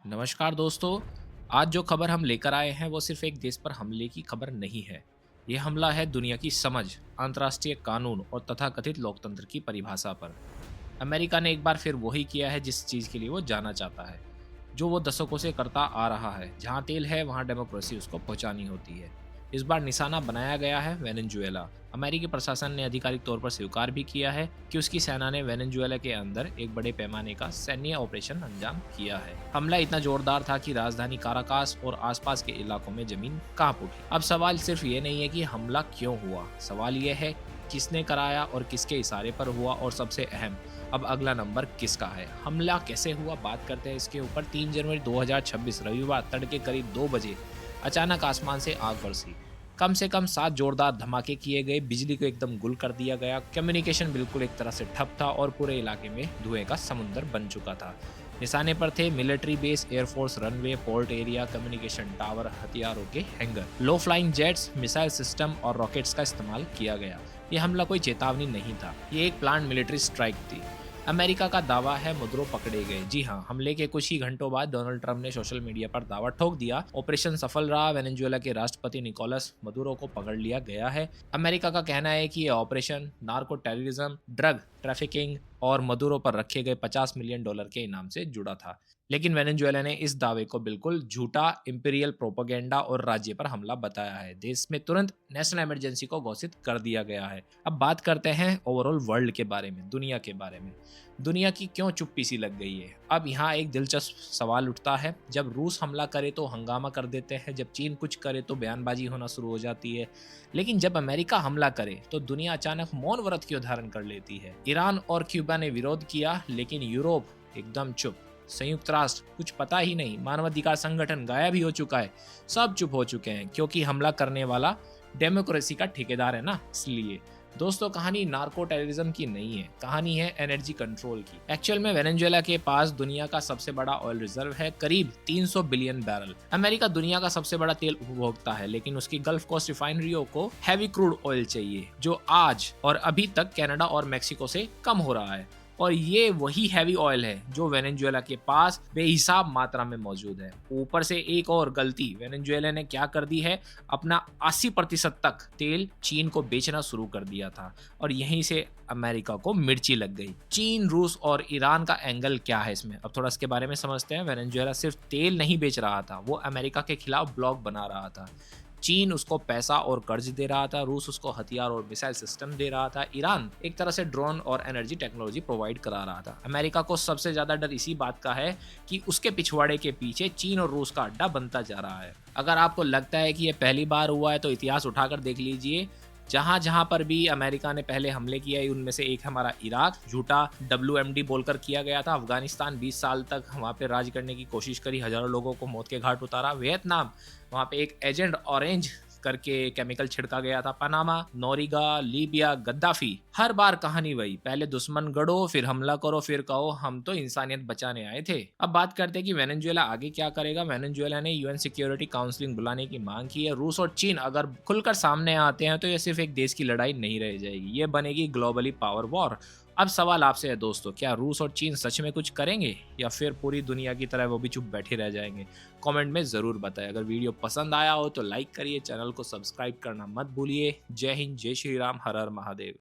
नमस्कार दोस्तों। आज जो खबर हम लेकर आए हैं वो सिर्फ एक देश पर हमले की खबर नहीं है। ये हमला है दुनिया की समझ, अंतर्राष्ट्रीय कानून और तथाकथित लोकतंत्र की परिभाषा पर। अमेरिका ने एक बार फिर वही किया है जिस चीज़ के लिए वो जाना चाहता है, जो वो दशकों से करता आ रहा है। जहाँ तेल है वहाँ डेमोक्रेसी उसको पहुँचानी होती है। इस बार निशाना बनाया गया है वेनेजुएला। अमेरिकी प्रशासन ने आधिकारिक तौर पर स्वीकार भी किया है कि उसकी सेना ने वेनेजुएला के अंदर एक बड़े पैमाने का सैन्य ऑपरेशन अंजाम किया है। हमला इतना जोरदार था कि राजधानी काराकास और आसपास के इलाकों में जमीन कांप उठी। अब सवाल सिर्फ ये नहीं है कि हमला क्यों हुआ, सवाल ये है किसने कराया और किसके इशारे पर हुआ, और सबसे अहम, अब अगला नंबर किसका है। हमला कैसे हुआ, बात करते हैं इसके ऊपर। 3 जनवरी 2026 रविवार तड़के करीब 2 बजे अचानक आसमान से आग बरसी। कम से कम 7 जोरदार धमाके किए गए, बिजली को एकदम गुल कर दिया गया, कम्युनिकेशन बिल्कुल एक तरह से ठप था और पूरे इलाके में धुएं का समुंदर बन चुका था। निशाने पर थे military base, air force runway, port area, communication tower, हथियारों के हैंगर, लो फ्लाइंग जेट्स, मिसाइल सिस्टम और रॉकेट्स का इस्तेमाल किया गया। ये हमला कोई चेतावनी नहीं था, ये एक प्लान मिलिट्री स्ट्राइक थी। अमेरिका का दावा है मदुरो पकड़े गए। जी हाँ, हमले के कुछ ही घंटों बाद डोनाल्ड ट्रंप ने सोशल मीडिया पर दावा ठोक दिया, ऑपरेशन सफल रहा, वेनेजुएला के राष्ट्रपति निकोलस मदुरो को पकड़ लिया गया है। अमेरिका का कहना है कि यह operation narco terrorism, drug trafficking और मदुरो पर रखे गए $50 मिलियन के इनाम से जुड़ा था। लेकिन वेनेजुएला ने इस दावे को बिल्कुल झूठा, इंपीरियल प्रोपेगेंडा और राज्य पर हमला बताया है। देश में तुरंत नेशनल इमरजेंसी को घोषित कर दिया गया है। अब बात करते हैं ओवरऑल वर्ल्ड के बारे में, दुनिया के बारे में। दुनिया की क्यों चुप्पी सी लग गई है? अब यहाँ एक दिलचस्प सवाल उठता है। जब रूस हमला करे तो हंगामा कर देते हैं, जब चीन कुछ करे तो बयानबाजी होना शुरू हो जाती है, लेकिन जब अमेरिका हमला करे तो दुनिया अचानक मौन व्रत की धारण कर लेती है। ईरान और क्यूबा ने विरोध किया, लेकिन यूरोप एकदम चुप। संयुक्त राष्ट्र कुछ पता ही नहीं, मानवाधिकार संगठन गायब ही हो चुका है। सब चुप हो चुके हैं क्योंकि हमला करने वाला डेमोक्रेसी का ठेकेदार है ना, इसलिए। दोस्तों, कहानी नार्को टेररिज्म की नहीं है, कहानी है एनर्जी कंट्रोल की। एक्चुअल में वेनेजुएला के पास दुनिया का सबसे बड़ा ऑयल रिजर्व है, करीब 300 बिलियन बैरल। अमेरिका दुनिया का सबसे बड़ा तेल उपभोक्ता है, लेकिन उसकी गल्फ कोस्ट रिफाइनरियों को हैवी क्रूड ऑयल चाहिए, जो आज और अभी तक कनाडा और मेक्सिको से कम हो रहा है। और ये वही हैवी ऑयल है जो वेनेजुएला के पास बेहिसाब मात्रा में मौजूद है। ऊपर से एक और गलती वेनेजुएला ने क्या कर दी है, अपना 80% तक तेल चीन को बेचना शुरू कर दिया था, और यहीं से अमेरिका को मिर्ची लग गई। चीन, रूस और ईरान का एंगल क्या है इसमें, अब थोड़ा इसके बारे में समझते हैं। वेनेजुएला सिर्फ तेल नहीं बेच रहा था, वो अमेरिका के खिलाफ ब्लॉक बना रहा था। चीन उसको पैसा और कर्ज दे रहा था, रूस उसको हथियार और मिसाइल सिस्टम दे रहा था, ईरान एक तरह से ड्रोन और एनर्जी टेक्नोलॉजी प्रोवाइड करा रहा था। अमेरिका को सबसे ज्यादा डर इसी बात का है कि उसके पिछवाड़े के पीछे चीन और रूस का अड्डा बनता जा रहा है। अगर आपको लगता है कि यह पहली बार हुआ है तो इतिहास उठाकर देख लीजिए। जहां जहां पर भी अमेरिका ने पहले हमले किया है, उनमें से एक हमारा इराक, झूठा WMD बोलकर किया गया था। अफगानिस्तान 20 साल तक वहां पे राज करने की कोशिश करी, हजारों लोगों को मौत के घाट उतारा। वियतनाम, वहां पे एक एजेंट ऑरेंज करके केमिकल छिड़का गया था। पनामा, नोरिगा, लीबिया, गद्दाफी, हर बार कहानी वही, पहले दुश्मन गढ़ो, फिर हमला करो, फिर कहो हम तो इंसानियत बचाने आए थे। अब बात करते हैं कि वेनेजुएला आगे क्या करेगा। वेनेजुएला ने UN सिक्योरिटी काउंसिलिंग बुलाने की मांग की है। रूस और चीन अगर खुलकर सामने आते हैं तो यह सिर्फ एक देश की लड़ाई नहीं रह जाएगी, ये बनेगी ग्लोबली पावर वॉर। अब सवाल आपसे है दोस्तों, क्या रूस और चीन सच में कुछ करेंगे या फिर पूरी दुनिया की तरह वो भी चुप बैठे रह जाएंगे? कमेंट में ज़रूर बताएं। अगर वीडियो पसंद आया हो तो लाइक करिए, चैनल को सब्सक्राइब करना मत भूलिए। जय हिंद, जय श्री राम, हर हर महादेव।